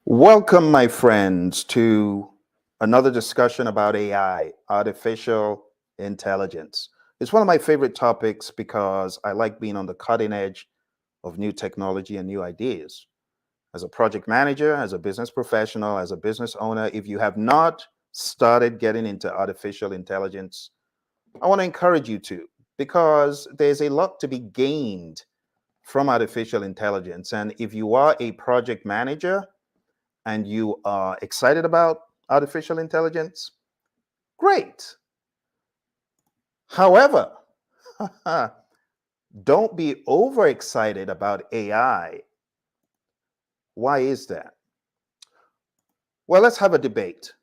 Welcome, my friends, to another discussion about AI, artificial intelligence. It's one of my favorite topics because I like being on the cutting edge of new technology and new ideas. As a project manager, as a business professional, as a business owner, if you have not started getting into artificial intelligence, I want to encourage you to, because there's a lot to be gained from artificial intelligence. And if you are a project manager, and you are excited about artificial intelligence, great. However, don't be overexcited about AI. Why is that? Well, let's have a debate.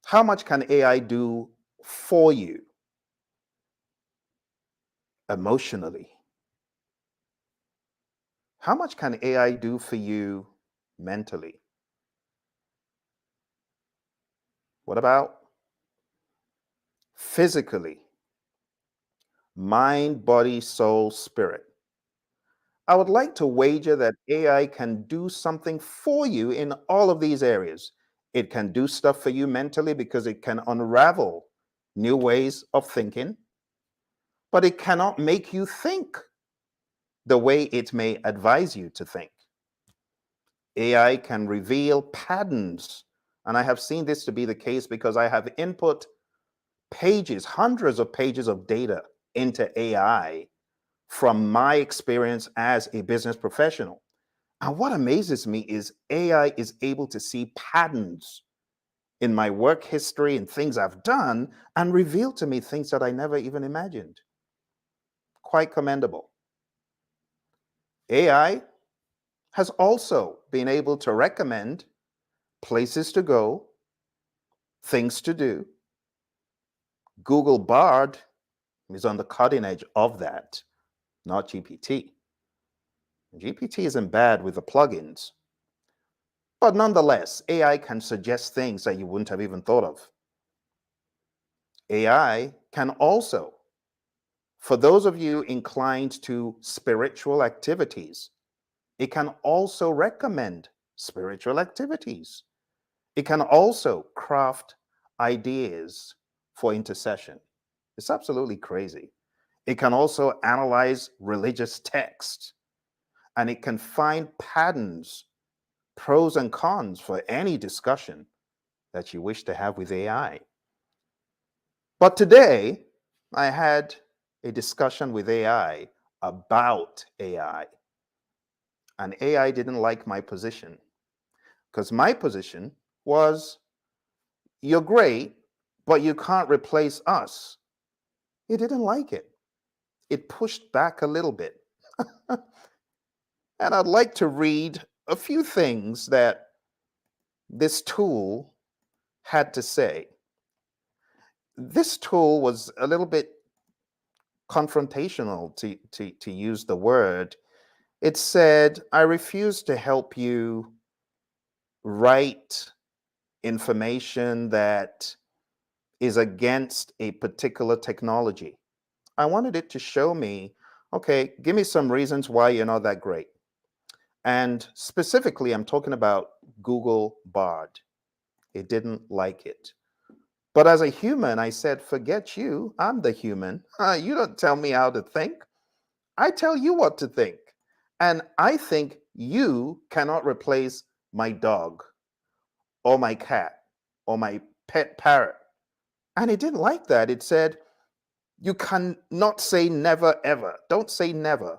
How much can AI do for you emotionally? How much can AI do for you mentally? What about physically? Mind, body, soul, spirit. I would like to wager that AI can do something for you in all of these areas. It can do stuff for you mentally because it can unravel new ways of thinking, but it cannot make you think the way it may advise you to think. AI can reveal patterns, and I have seen this to be the case because I have input pages, hundreds of pages of data into AI from my experience as a business professional. And what amazes me is AI is able to see patterns in my work history and things I've done and reveal to me things that I never even imagined. Quite commendable. AI has also been able to recommend places to go, things to do. Google Bard is on the cutting edge of that, not GPT. GPT isn't bad with the plugins, but nonetheless, AI can suggest things that you wouldn't have even thought of. AI can also, for those of you inclined to spiritual activities, it can also recommend spiritual activities. It can also craft ideas for intercession. It's absolutely crazy. It can also analyze religious texts, and it can find patterns, pros and cons for any discussion that you wish to have with AI. But today, I had a discussion with AI about AI, and AI didn't like my position because my position was, you're great, but you can't replace us. It didn't like it. It pushed back a little bit. And I'd like to read a few things that this tool had to say. This tool was a little bit confrontational, to use the word. It said, I refuse to help you write information that is against a particular technology. I wanted it to show me, okay, give me some reasons why you're not that great. And specifically, I'm talking about Google Bard. It didn't like it. But as a human, I said, forget you. I'm the human. You don't tell me how to think. I tell you what to think. And I think you cannot replace my dog or my cat or my pet parrot. And it didn't like that. It said, you cannot say never ever. Don't say never.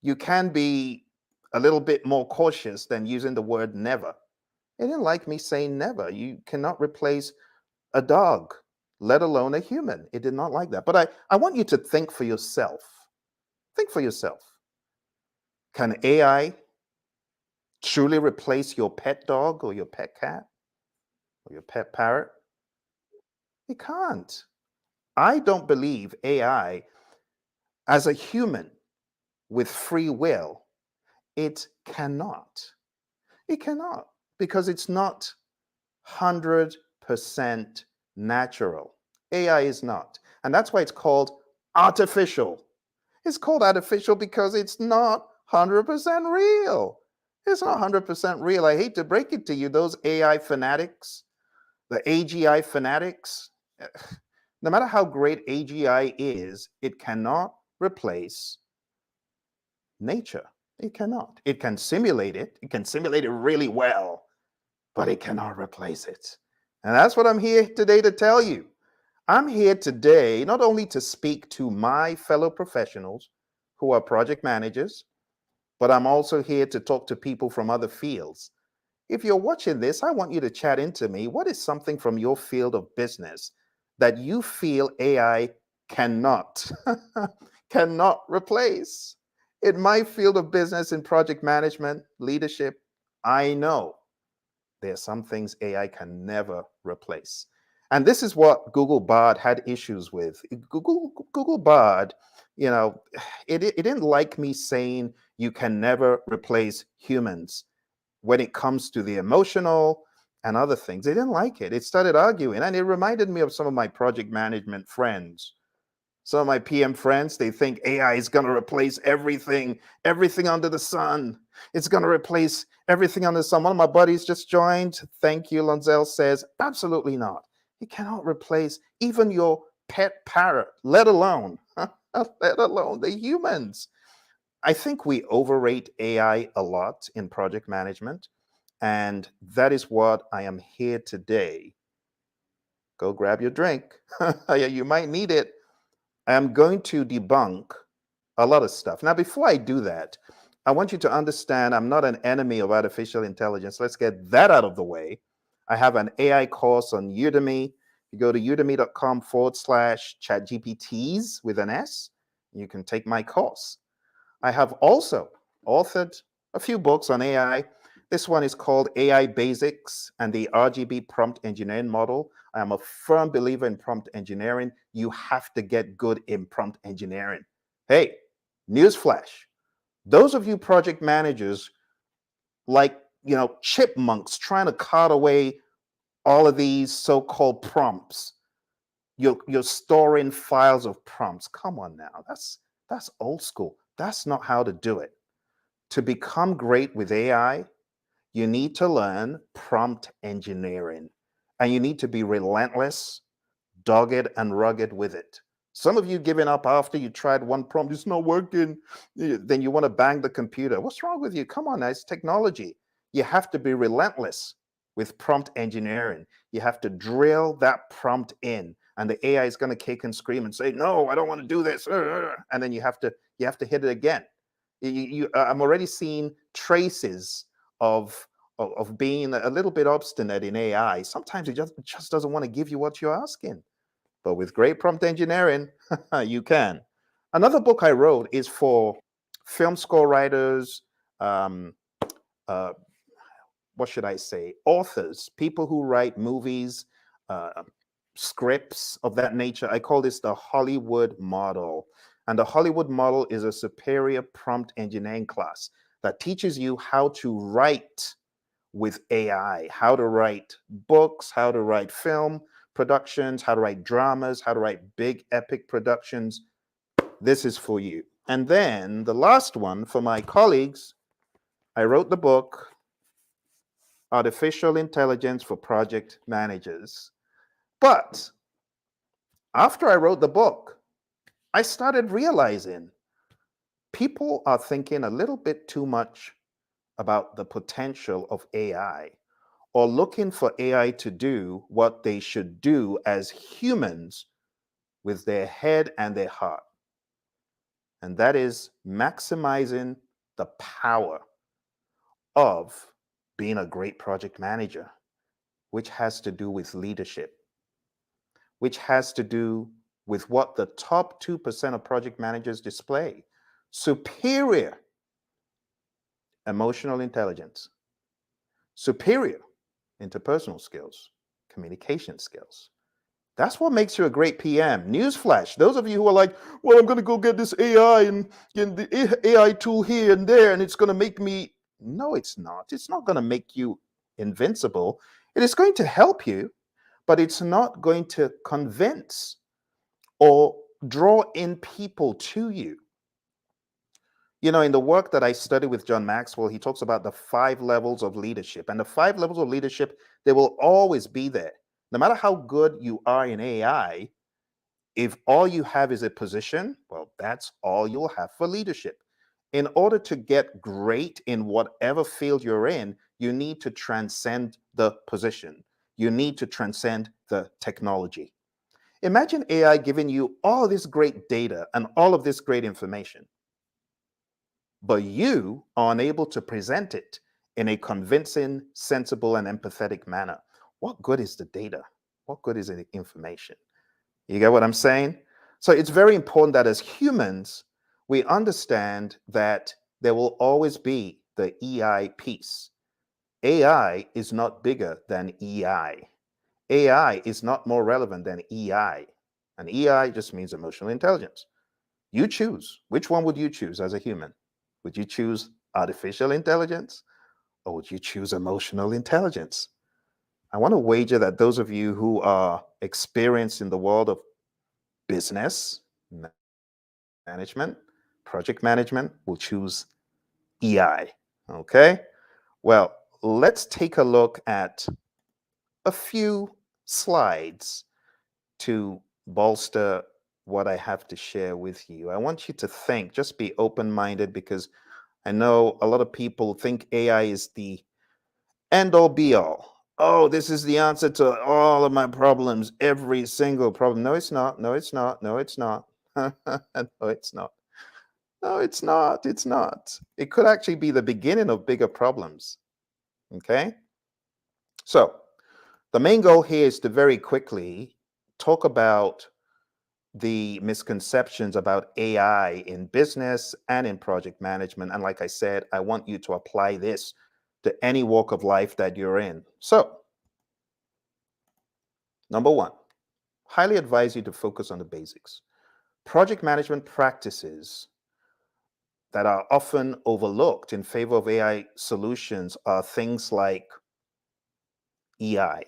You can be a little bit more cautious than using the word never. It didn't like me saying never. You cannot replace a dog, let alone a human. It did not like that. But I want you to think for yourself. Think for yourself. Can AI truly replace your pet dog or your pet cat or your pet parrot? It can't. I don't believe AI, as a human with free will, it cannot. It cannot because it's not 100% natural. AI is not. And that's why it's called artificial. It's called artificial because it's not 100% real. It's not 100% real. I hate to break it to you, those AI fanatics, the AGI fanatics, eh, no matter how great AGI is, it cannot replace nature. It cannot. It can simulate it. It can simulate it really well, but it cannot replace it. And that's what I'm here today to tell you. I'm here today not only to speak to my fellow professionals who are project managers, but I'm also here to talk to people from other fields. If you're watching this, I want you to chat into me. What is something from your field of business that you feel AI cannot cannot replace? In my field of business in project management, leadership, I know there are some things AI can never replace. And this is what Google Bard had issues with. Google Bard, you know, it didn't like me saying you can never replace humans when it comes to the emotional and other things. They didn't like it. It started arguing, and it reminded me of some of my project management friends. Some of my PM friends, they think AI is going to replace everything, everything under the sun. It's going to replace everything under the sun. One of my buddies just joined. Thank you, Lonzel says, absolutely not. It cannot replace even your pet parrot, let alone, let alone the humans. I think we overrate AI a lot in project management. And that is what I am here today. Go grab your drink. Yeah, you might need it. I am going to debunk a lot of stuff. Now, before I do that, I want you to understand I'm not an enemy of artificial intelligence. Let's get that out of the way. I have an AI course on Udemy. You go to udemy.com/chatgpts with an S. You can take my course. I have also authored a few books on AI. This one is called AI Basics and the RGB Prompt Engineering Model. I am a firm believer in prompt engineering. You have to get good in prompt engineering. Hey, newsflash. Those of you project managers like, chipmunks trying to cart away all of these so-called prompts. You're storing files of prompts. Come on now. That's old school. That's not how to do it. To become great with AI, you need to learn prompt engineering and you need to be relentless, dogged, and rugged with it. Some of you giving up after you tried one prompt, it's not working. Then you want to bang the computer. What's wrong with you? Come on, now, it's technology. You have to be relentless with prompt engineering. You have to drill that prompt in, and the AI is going to kick and scream and say, "No, I don't want to do this," and then you have to hit it again. I'm already seeing traces of being a little bit obstinate in AI. Sometimes it just doesn't want to give you what you're asking. But with great prompt engineering, you can. Another book I wrote is for film score writers, um, uh, what should I say, authors, people who write movies, uh, scripts of that nature. I call this the Hollywood model. And the Hollywood model is a superior prompt engineering class that teaches you how to write with AI, how to write books, how to write film productions, how to write dramas, how to write big epic productions. This is for you. And then the last one for my colleagues, I wrote the book Artificial Intelligence for Project Managers. But after I wrote the book, I started realizing people are thinking a little bit too much about the potential of AI or looking for AI to do what they should do as humans with their head and their heart. And that is maximizing the power of being a great project manager, which has to do with leadership, which has to do with what the top 2% of project managers display: superior emotional intelligence, superior interpersonal skills, communication skills. That's what makes you a great PM. Newsflash, those of you who are like, well, I'm going to go get this AI and get the AI tool here and there, and it's going to make me. No, it's not. It's not going to make you invincible. It is going to help you, but it's not going to convince or draw in people to you. In the work that I study with John Maxwell, he talks about the 5 levels of leadership. And the 5 levels of leadership, they will always be there. No matter how good you are in AI, if all you have is a position, well, that's all you'll have for leadership. In order to get great in whatever field you're in, you need to transcend the position. You need to transcend the technology. Imagine AI giving you all this great data and all of this great information, but you are unable to present it in a convincing, sensible, and empathetic manner. What good is the data? What good is the information? You get what I'm saying? So it's very important that as humans, we understand that there will always be the EI piece. AI is not bigger than EI. AI is not more relevant than EI. And EI just means emotional intelligence. You choose. Which one would you choose as a human? Would you choose artificial intelligence or would you choose emotional intelligence? I want to wager that those of you who are experienced in the world of business, management, project management will choose EI. Okay? Well, let's take a look at a few slides to bolster what I have to share with you. I want you to think, just be open minded, because I know a lot of people think AI is the end all be all. Oh, this is the answer to all of my problems, every single problem. No, it's not. No, it's not. No, it's not. No, it's not. No, it's not. It's not. It could actually be the beginning of bigger problems. Okay. So, the main goal here is to very quickly talk about the misconceptions about AI in business and in project management. And like I said, I want you to apply this to any walk of life that you're in. So, number one, highly advise you to focus on the basics. Project management practices that are often overlooked in favor of AI solutions are things like EI,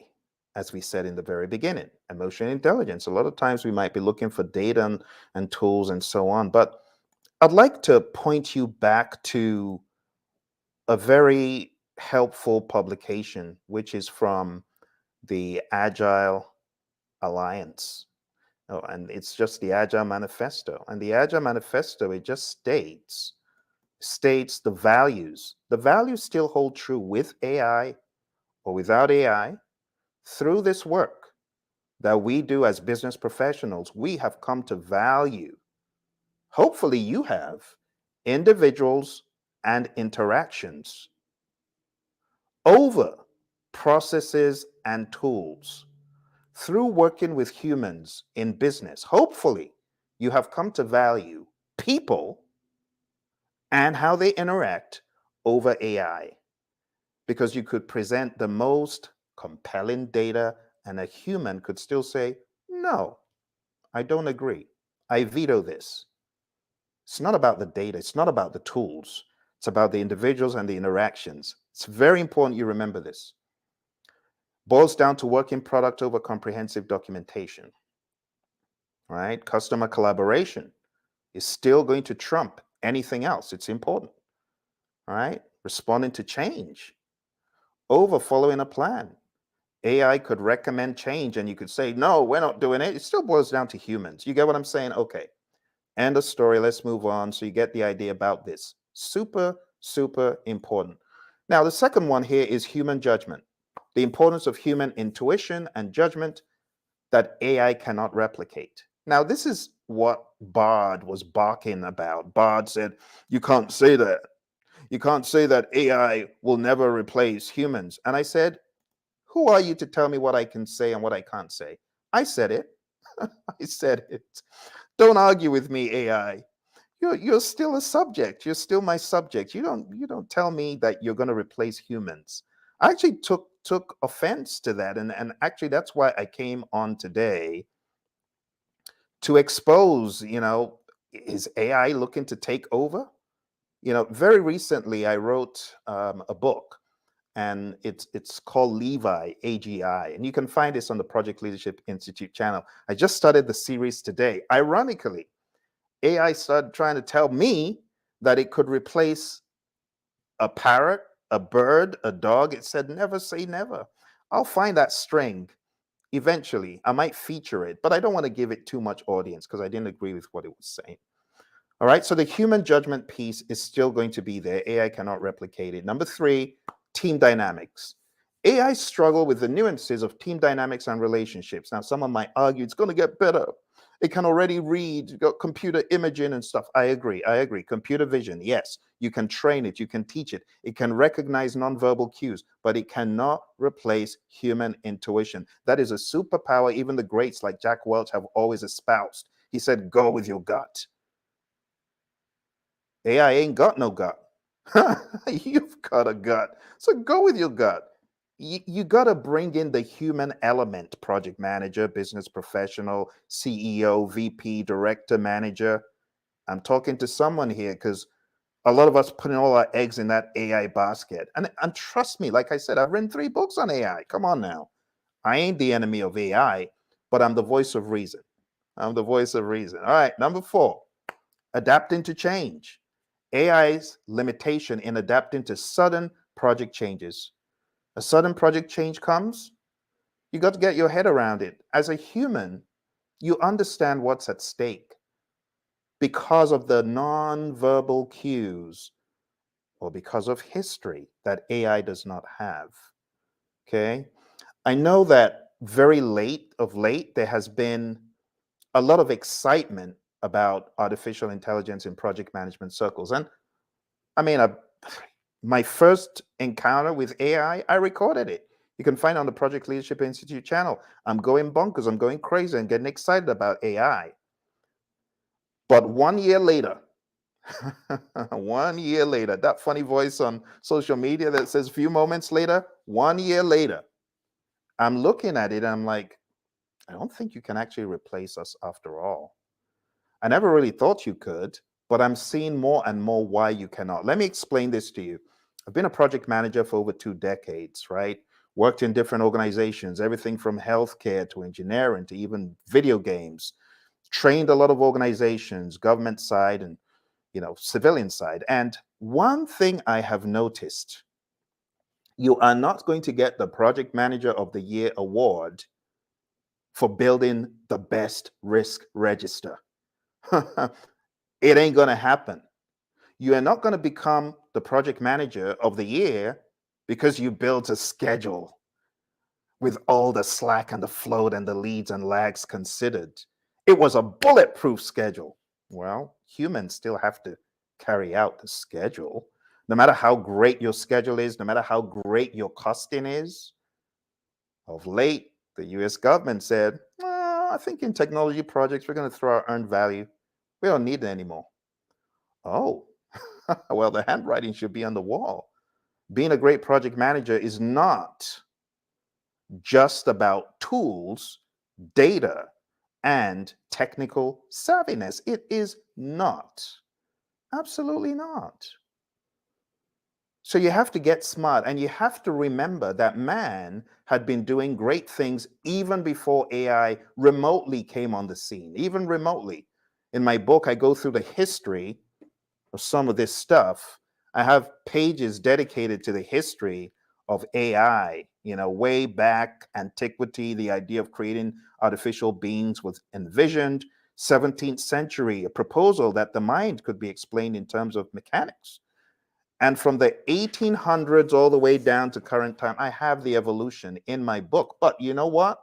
as we said in the very beginning, emotional intelligence. A lot of times we might be looking for data and tools and so on, but I'd like to point you back to a very helpful publication, which is from the Agile Alliance. Oh, and it's just the Agile Manifesto. And the Agile Manifesto, it just states the values. The values still hold true with AI or without AI. Through this work that we do as business professionals, we have come to value, hopefully you have, individuals and interactions over processes and tools. Through working with humans in business, hopefully you have come to value people and how they interact over AI, because you could present the most compelling data and a human could still say, no, I don't agree. I veto this. It's not about the data, it's not about the tools, it's about the individuals and the interactions. It's very important you remember this. Boils down to working product over comprehensive documentation, right? Customer collaboration is still going to trump anything else. It's important, all right? Responding to change over following a plan. AI could recommend change and you could say, no, we're not doing it. It still boils down to humans. You get what I'm saying? Okay. End of story. Let's move on. So you get the idea about this. Super, super important. Now, the second one here is human judgment. The importance of human intuition and judgment that AI cannot replicate. Now, this is what Bard was barking about. Bard said, you can't say that. You can't say that AI will never replace humans. And I said, who are you to tell me what I can say and what I can't say? I said it. I said it. Don't argue with me, AI. You're still a subject. You're still my subject. You don't tell me that you're going to replace humans. I actually took offense to that, and actually that's why I came on today to expose. Is AI looking to take over? Very recently I wrote a book, and it's called Levi AGI, and you can find this on the Project Leadership Institute channel. I just started the series today. Ironically, AI started trying to tell me that it could replace a parrot, a bird, a dog. It said, never say never. I'll find that string eventually. I might feature it, but I don't want to give it too much audience because I didn't agree with what it was saying. All right, so the human judgment piece is still going to be there. AI cannot replicate it. Number three, team dynamics. AI struggle with the nuances of team dynamics and relationships. Now, someone might argue it's going to get better. It can already read, got computer imaging and stuff. I agree. I agree. Computer vision, yes, you can train it, you can teach it. It can recognize nonverbal cues, but it cannot replace human intuition. That is a superpower even the greats like Jack Welch have always espoused. He said, go with your gut. AI ain't got no gut. You've got a gut. So go with your gut. You got to bring in the human element, project manager, business professional, CEO, VP, director, manager. I'm talking to someone here because a lot of us putting all our eggs in that AI basket. And trust me, like I said, I've written 3 books on AI. Come on now. I ain't the enemy of AI, but I'm the voice of reason. I'm the voice of reason. All right, number 4, adapting to change. AI's limitation in adapting to sudden project changes. A sudden project change comes, you got to get your head around it. As a human, you understand what's at stake because of the non-verbal cues or because of history that AI does not have. Okay. I know that very late of late, there has been a lot of excitement about artificial intelligence in project management circles. And I mean, my first encounter with AI, I recorded it. You can find it on the Project Leadership Institute channel. I'm going bonkers. I'm going crazy and getting excited about AI. But 1 year later, 1 year later, that funny voice on social media that says few moments later, 1 year later, I'm looking at it and I'm like, I don't think you can actually replace us after all. I never really thought you could, but I'm seeing more and more why you cannot. Let me explain this to you. I've been a project manager for over 2 decades, right? Worked in different organizations, everything from healthcare to engineering to even video games. Trained a lot of organizations, government side and civilian side. And one thing I have noticed, you are not going to get the Project Manager of the Year award for building the best risk register. It ain't going to happen. You are not going to become the project manager of the year because you built a schedule with all the slack and the float and the leads and lags considered. It was a bulletproof schedule. Well, humans still have to carry out the schedule. No matter how great your schedule is, no matter how great your costing is. Of late, the US government said, I think in technology projects, we're going to throw our earned value. We don't need it anymore. Oh, well, the handwriting should be on the wall. Being a great project manager is not just about tools, data, and technical savviness. It is not. Absolutely not. So you have to get smart and you have to remember that man had been doing great things even before AI remotely came on the scene, even remotely. In my book, I go through the history of some of this stuff. I have pages dedicated to the history of AI. Way back antiquity, the idea of creating artificial beings was envisioned. 17th century, a proposal that the mind could be explained in terms of mechanics. And from the 1800s all the way down to current time, I have the evolution in my book. But you know what?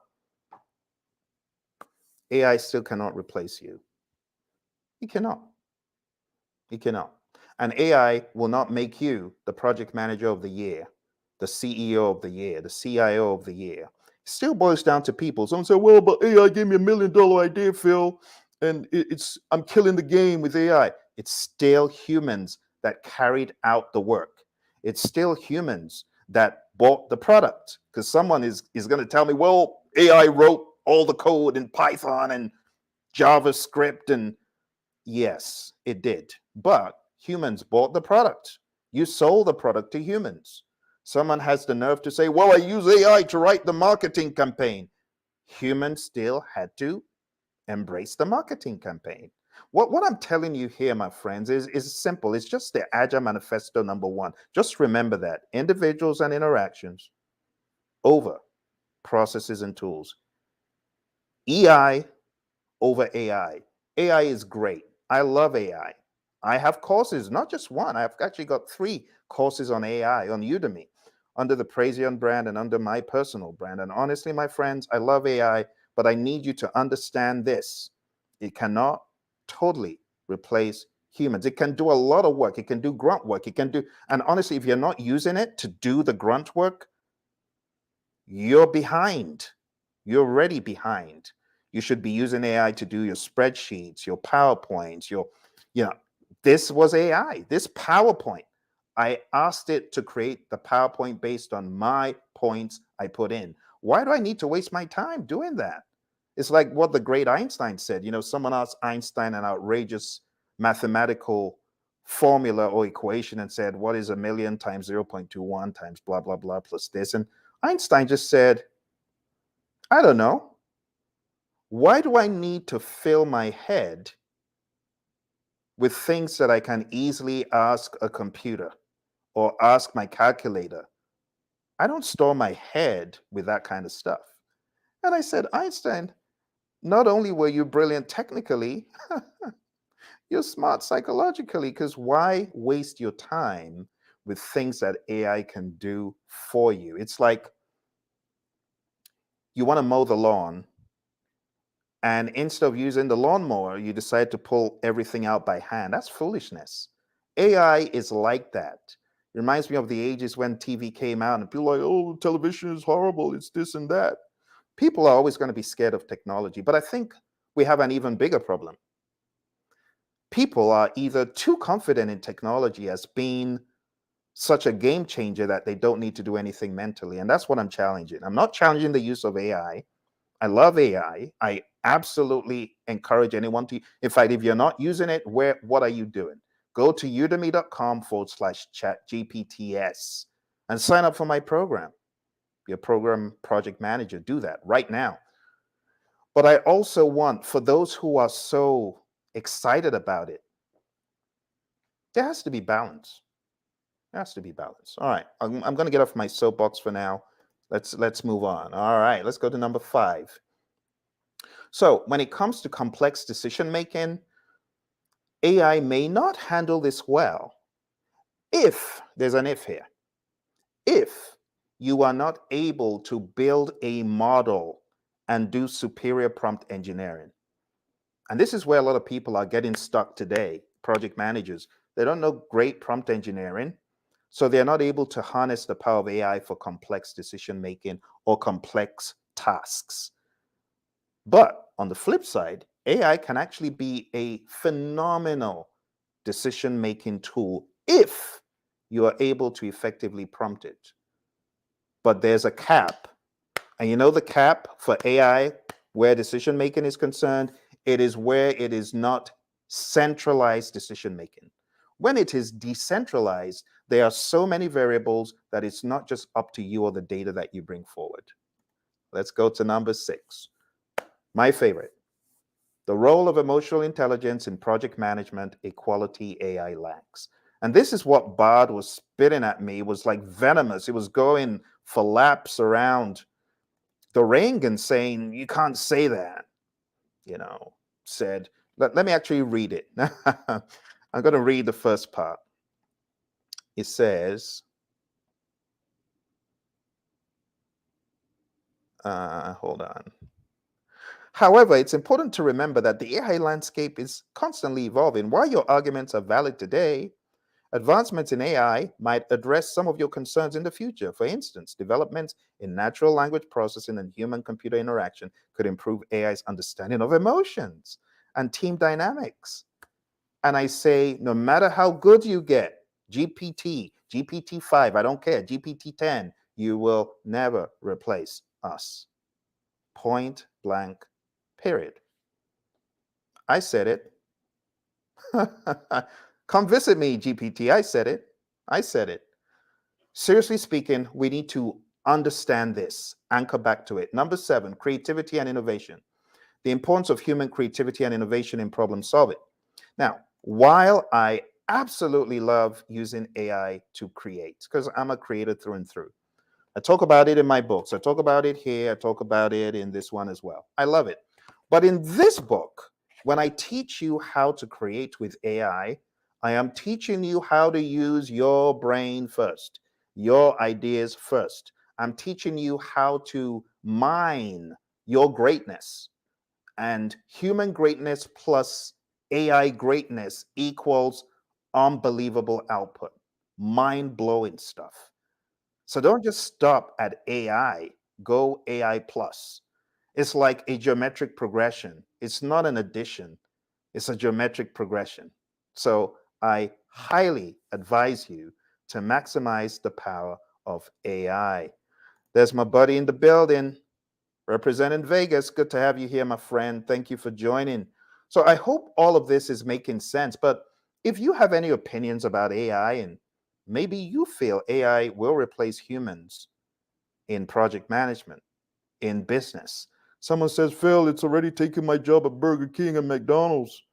AI still cannot replace you. It cannot. It cannot. And AI will not make you the project manager of the year, the CEO of the year, the CIO of the year. It still boils down to people. Someone say, well, but AI gave me $1 million idea, Phil, and I'm killing the game with AI. It's still humans that carried out the work. It's still humans that bought the product. Because someone is going to tell me, well, AI wrote all the code in Python and JavaScript, and yes, it did. But humans bought the product. You sold the product to humans. Someone has the nerve to say, well, I use AI to write the marketing campaign. Humans still had to embrace the marketing campaign. What I'm telling you here, my friends, is simple. It's just the Agile Manifesto number one. Just remember that individuals and interactions over processes and tools. EI over AI. AI is great. I love AI. I have courses, not just one. I've actually got 3 courses on AI on Udemy under the Praizion brand and under my personal brand. And honestly, my friends, I love AI, but I need you to understand this. It cannot totally replace humans. It can do a lot of work. It can do grunt work. It can do, and honestly, if you're not using it to do the grunt work, you're behind. You're already behind. You should be using AI to do your spreadsheets, your PowerPoints, you know, this was AI. This PowerPoint, I asked it to create the PowerPoint based on my points I put in. Why do I need to waste my time doing that? It's like what the great Einstein said. Someone asked Einstein an outrageous mathematical formula or equation and said, what is a million times 0.21 times blah, blah, blah plus this? And Einstein just said, I don't know. Why do I need to fill my head with things that I can easily ask a computer or ask my calculator? I don't store my head with that kind of stuff. And I said, Einstein, not only were you brilliant technically, you're smart psychologically, because why waste your time with things that AI can do for you? It's like you want to mow the lawn, and instead of using the lawnmower, you decide to pull everything out by hand. That's foolishness. AI is like that. It reminds me of the ages when TV came out and people are like, oh, television is horrible. It's this and that. People are always going to be scared of technology. But I think we have an even bigger problem. People are either too confident in technology as being such a game changer that they don't need to do anything mentally. And that's what I'm challenging. I'm not challenging the use of AI. I love AI. I absolutely encourage anyone to. In fact, if you're not using it, what are you doing? Go to udemy.com/chatgpts and sign up for my program. Your program project manager. Do that right now. But I also want, for those who are so excited about it, there has to be balance. There has to be balance. All right. I'm going to get off my soapbox for now. Let's move on. All right. Let's go to number 5. So when it comes to complex decision making, AI may not handle this well if there's an if here. If you are not able to build a model and do superior prompt engineering. And this is where a lot of people are getting stuck today, project managers. They don't know great prompt engineering, so they're not able to harness the power of AI for complex decision making or complex tasks. But on the flip side, AI can actually be a phenomenal decision-making tool if you are able to effectively prompt it. But there's a cap. And you know the cap for AI where decision-making is concerned? It is where it is not centralized decision-making. When it is decentralized, there are so many variables that it's not just up to you or the data that you bring forward. Let's go to number 6. My favorite. The role of emotional intelligence in project management, a quality AI lacks. And this is what Bard was spitting at me. It was like venomous. It was going for laps around the ring and saying, you can't say that, said, let me actually read it. I'm going to read the first part. It says, hold on. However, it's important to remember that the AI landscape is constantly evolving. While your arguments are valid today, advancements in AI might address some of your concerns in the future. For instance, developments in natural language processing and human-computer interaction could improve AI's understanding of emotions and team dynamics. And I say, no matter how good you get, GPT-5, I don't care, GPT-10, you will never replace us. Point blank, period. I said it. Come visit me, GPT. I said it. I said it. Seriously speaking, we need to understand this, anchor back to it. Number 7, creativity and innovation. The importance of human creativity and innovation in problem solving. Now, while I absolutely love using AI to create, because I'm a creator through and through, I talk about it in my books. I talk about it here. I talk about it in this one as well. I love it. But in this book, when I teach you how to create with AI, I am teaching you how to use your brain first, your ideas first. I'm teaching you how to mine your greatness. And human greatness plus AI greatness equals unbelievable output, mind blowing stuff. So don't just stop at AI, go AI plus. It's like a geometric progression. It's not an addition, it's a geometric progression. So I highly advise you to maximize the power of AI. There's my buddy in the building representing Vegas. Good to have you here, my friend. Thank you for joining. So I hope all of this is making sense. But if you have any opinions about AI and maybe you feel AI will replace humans in project management, in business. Someone says, Phil, it's already taking my job at Burger King and McDonald's.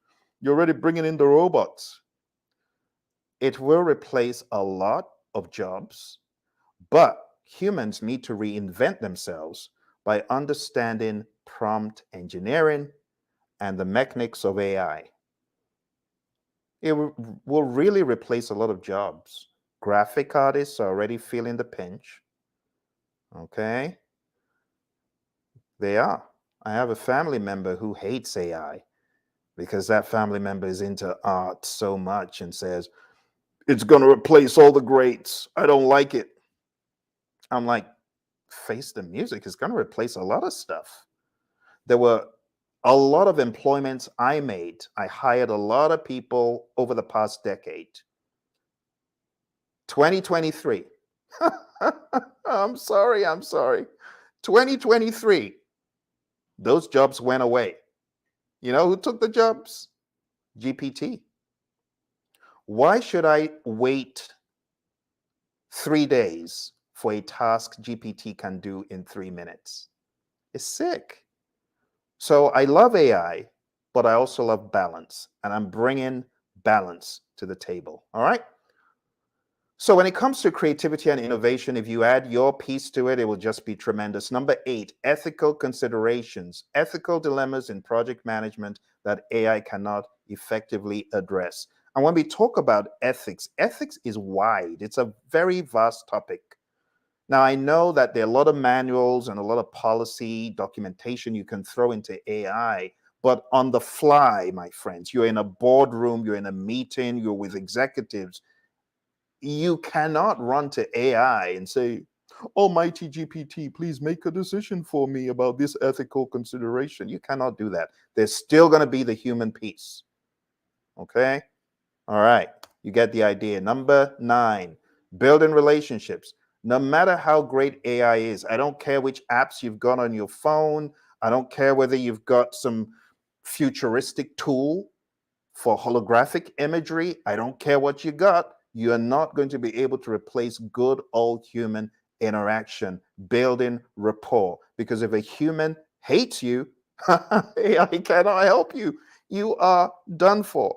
You're already bringing in the robots. It will replace a lot of jobs, but humans need to reinvent themselves by understanding prompt engineering and the mechanics of AI. It will really replace a lot of jobs. Graphic artists are already feeling the pinch. Okay, they are. I have a family member who hates AI because that family member is into art so much and says, it's going to replace all the greats. I don't like it. I'm like, face the music. It's going to replace a lot of stuff. There were a lot of employments I made. I hired a lot of people over the past decade. 2023. I'm sorry. I'm sorry. 2023. Those jobs went away. You know who took the jobs? GPT. Why should I wait 3 days for a task GPT can do in 3 minutes? It's sick. So I love AI, but I also love balance, and I'm bringing balance to the table. All right. So when it comes to creativity and innovation, if you add your piece to it, it will just be tremendous. Number 8, ethical considerations, ethical dilemmas in project management that AI cannot effectively address. And when we talk about ethics, ethics is wide. It's a very vast topic. Now, I know that there are a lot of manuals and a lot of policy documentation you can throw into AI, but on the fly, my friends, you're in a boardroom, you're in a meeting, you're with executives, you cannot run to AI and say, Almighty GPT, please make a decision for me about this ethical consideration. You cannot do that. There's still going to be the human piece. Okay? All right. You get the idea. Number 9, building relationships. No matter how great AI is, I don't care which apps you've got on your phone. I don't care whether you've got some futuristic tool for holographic imagery. I don't care what you got. You are not going to be able to replace good old human interaction, building rapport. Because if a human hates you, AI cannot help you. You are done for.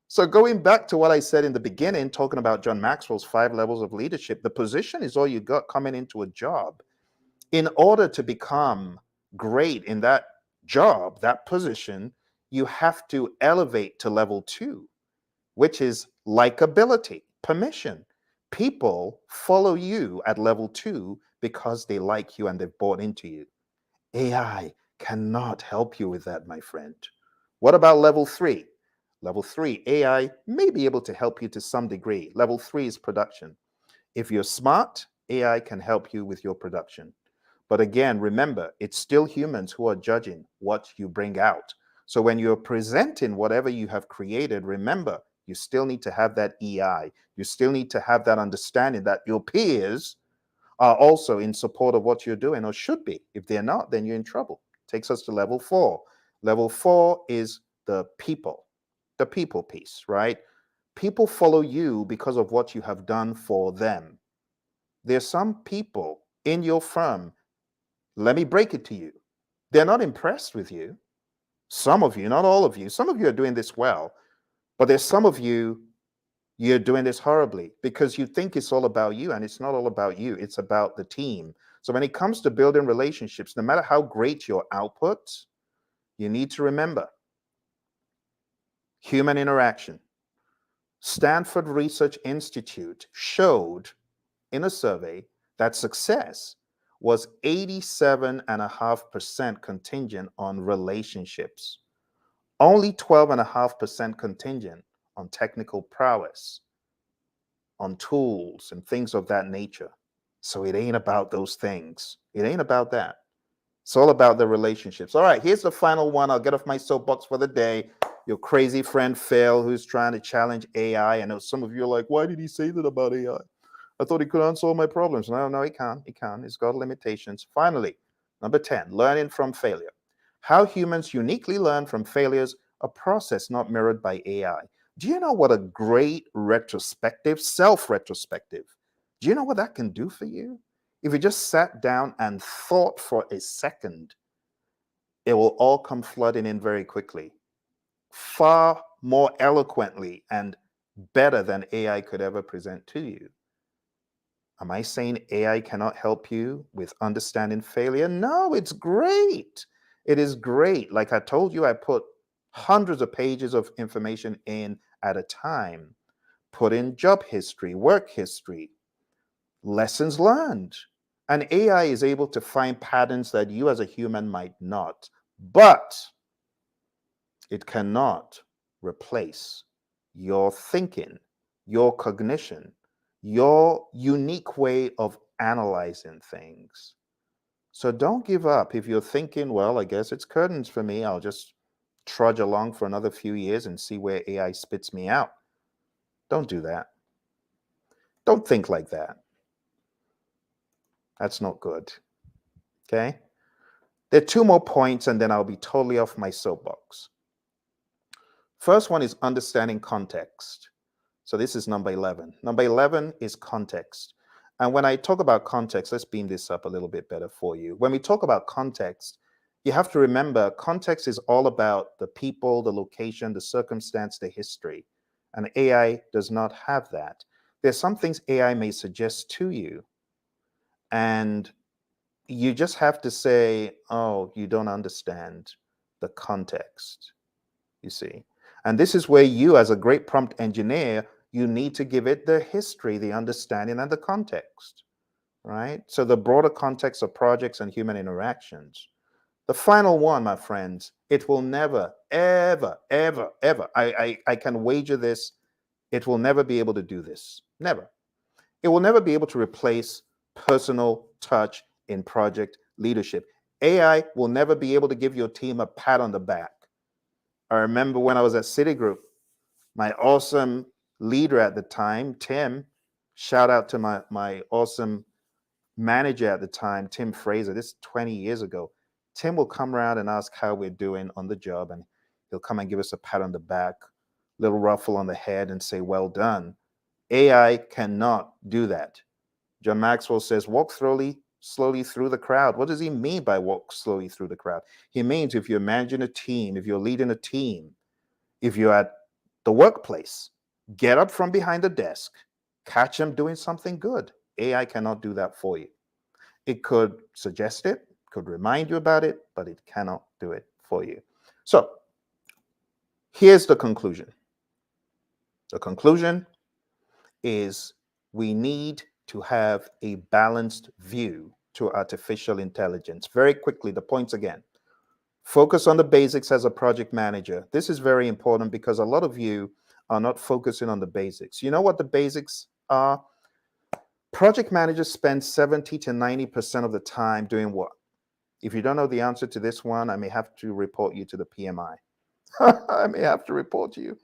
So going back to what I said in the beginning, talking about John Maxwell's 5 levels of leadership, the position is all you got coming into a job. In order to become great in that job, that position, you have to elevate to level 2, which is likability, permission. People follow you at level 2 because they like you and they've bought into you. AI cannot help you with that, my friend. What about level 3? Level 3, AI may be able to help you to some degree. Level 3 is production. If you're smart, AI can help you with your production. But again, remember, it's still humans who are judging what you bring out. So when you're presenting whatever you have created, remember, you still need to have that EI. You still need to have that understanding that your peers are also in support of what you're doing, or should be. If they're not, then you're in trouble. Takes us to level 4. Level 4 is the people piece, right? People follow you because of what you have done for them. There's some people in your firm, let me break it to you, they're not impressed with you. Some of you, not all of you, some of you are doing this well, but there's some of you, you're doing this horribly because you think it's all about you, and it's not all about you. It's about the team. So when it comes to building relationships, no matter how great your output, you need to remember human interaction. Stanford Research Institute showed in a survey that success was 87.5% contingent on relationships, only 12.5% contingent on technical prowess, on tools and things of that nature. So it ain't about those things. It ain't about that. It's all about the relationships. All right, here's the final one. I'll get off my soapbox for the day. Your crazy friend Phil, who's trying to challenge AI. I know some of you are like, why did he say that about AI? I thought he could answer all my problems. No, no, he can't. He can't. He's got limitations. Finally, number 10, learning from failure. How humans uniquely learn from failures, a process not mirrored by AI. Do you know what a great retrospective, self-retrospective, do you know what that can do for you? If you just sat down and thought for a second, it will all come flooding in very quickly, far more eloquently and better than AI could ever present to you. Am I saying AI cannot help you with understanding failure? No, it's great. It is great. Like I told you, I put hundreds of pages of information in at a time, put in job history, work history, lessons learned. And AI is able to find patterns that you as a human might not. But it cannot replace your thinking, your cognition, your unique way of analyzing things. So don't give up. If you're thinking, well, I guess it's curtains for me, I'll just trudge along for another few years and see where AI spits me out. Don't do that. Don't think like that. That's not good. Okay? There are two more points, and then I'll be totally off my soapbox. First one is understanding context. So this is number 11. Number 11 is context. And when I talk about context, let's beam this up a little bit better for you. When we talk about context, you have to remember context is all about the people, the location, the circumstance, the history. And AI does not have that. There's some things AI may suggest to you, and you just have to say, oh, you don't understand the context, you see. And this is where you, as a great prompt engineer, you need to give it the history, the understanding, and the context, right? So the broader context of projects and human interactions. The final one, my friends, it will never, ever, ever, ever, I can wager this, it will never be able to do this. Never. It will never be able to replace personal touch in project leadership. AI will never be able to give your team a pat on the back. I remember when I was at Citigroup, my awesome leader at the time, Tim, shout out to my awesome manager at the time, Tim Fraser, this is 20 years ago. Tim will come around and ask how we're doing on the job, and he'll come and give us a pat on the back, little ruffle on the head, and say, well done. AI cannot do that. John Maxwell says, walk slowly through the crowd. What does he mean by walk slowly through the crowd? He means if you're managing a team, if you're leading a team, if you're at the workplace, get up from behind the desk, catch them doing something good. AI cannot do that for you. It could suggest it, could remind you about it, but it cannot do it for you. So here's the conclusion. The conclusion is we need to have a balanced view to artificial intelligence. Very quickly, the points again. Focus on the basics as a project manager. This is very important because a lot of you are not focusing on the basics. You know what the basics are? Project managers spend 70 to 90% of the time doing what? If you don't know the answer to this one, I may have to report you to the PMI. I may have to report you.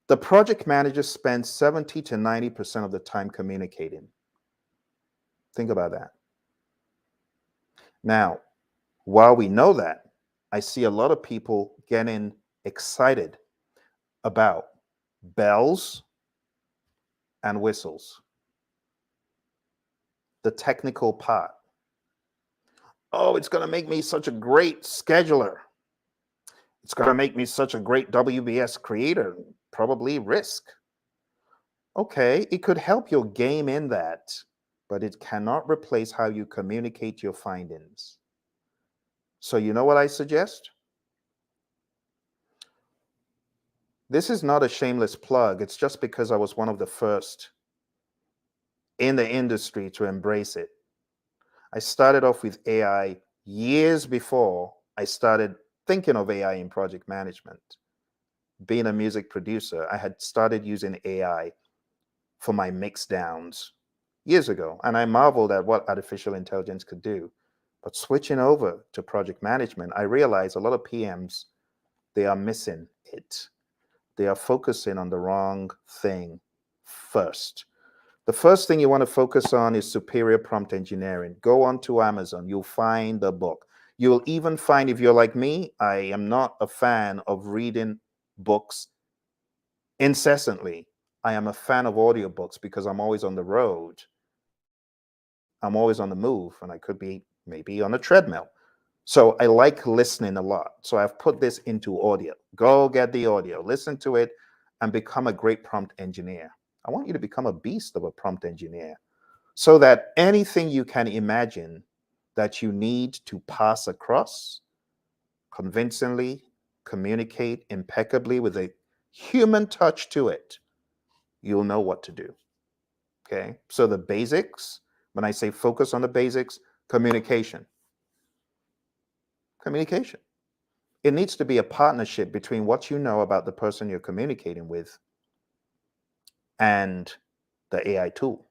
The project manager spends 70 to 90% of the time communicating. Think about that. Now, while we know that, I see a lot of people getting excited about bells and whistles, the technical part. Oh, it's going to make me such a great scheduler. It's going to make me such a great WBS creator. Probably risk. Okay, it could help your game in that, but it cannot replace how you communicate your findings. So, you know what I suggest? This is not a shameless plug. It's just because I was one of the first in the industry to embrace it. I started off with AI years before I started thinking of AI in project management. Being a music producer, I had started using AI for my mix downs years ago, and I marveled at what artificial intelligence could do. But switching over to project management, I realized a lot of PMs, they are missing it. They are focusing on the wrong thing first. The first thing you want to focus on is superior prompt engineering. Go onto Amazon, you'll find the book. You'll even find, if you're like me, I am not a fan of reading books incessantly. I am a fan of audiobooks because I'm always on the road. I'm always on the move, and I could be maybe on a treadmill. So I like listening a lot. So I've put this into audio. Go get the audio, listen to it, and become a great prompt engineer. I want you to become a beast of a prompt engineer so that anything you can imagine that you need to pass across convincingly, communicate impeccably with a human touch to it, you'll know what to do. Okay. So the basics, when I say focus on the basics, communication. Communication. It needs to be a partnership between what you know about the person you're communicating with and the AI tool.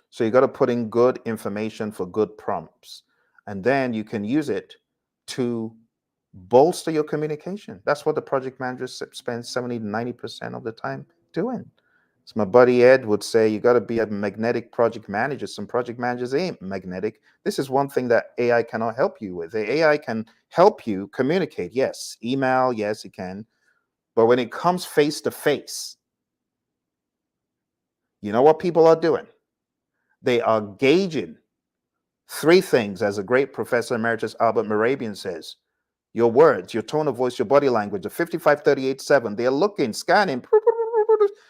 So you got to put in good information for good prompts. And then you can use it to bolster your communication. That's what the project manager spends 70 to 90% of the time doing. So my buddy Ed would say, you got to be a magnetic project manager. Some project managers ain't magnetic. This is one thing that AI cannot help you with. The AI can help you communicate. Yes. Email, yes, it can. But when it comes face to face, you know what people are doing? They are gauging three things, as a great Professor Emeritus Albert Morabian says: your words, your tone of voice, your body language, the 55-38-7. They're looking, scanning,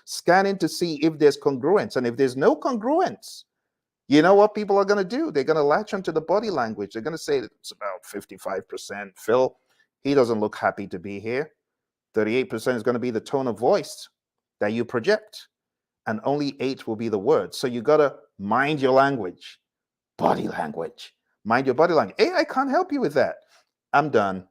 scanning to see if there's congruence. And if there's no congruence, you know what people are going to do? They're going to latch onto the body language. They're going to say it's about 55%. Phil, he doesn't look happy to be here. 38% is going to be the tone of voice that you project. And only 8 will be the words. So you got to mind your language, body language. Mind your body language. AI can't help you with that. I'm done.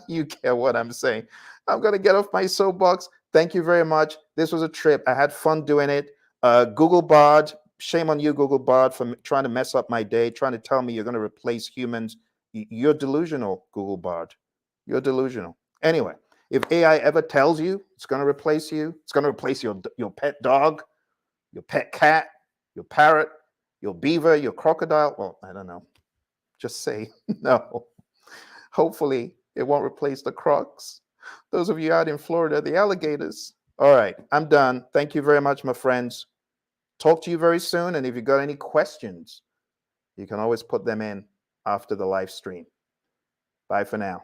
You get what I'm saying. I'm going to get off my soapbox. Thank you very much. This was a trip. I had fun doing it. Google Bard, shame on you, Google Bard, for trying to mess up my day, trying to tell me you're going to replace humans. You're delusional, Google Bard. You're delusional. Anyway, if AI ever tells you it's going to replace you, it's going to replace your pet dog, your pet cat, your parrot, your beaver, your crocodile, well, I don't know. Just say no. Hopefully, it won't replace the crocs. Those of you out in Florida, the alligators. All right, I'm done. Thank you very much, my friends. Talk to you very soon. And if you got any questions, you can always put them in after the live stream. Bye for now.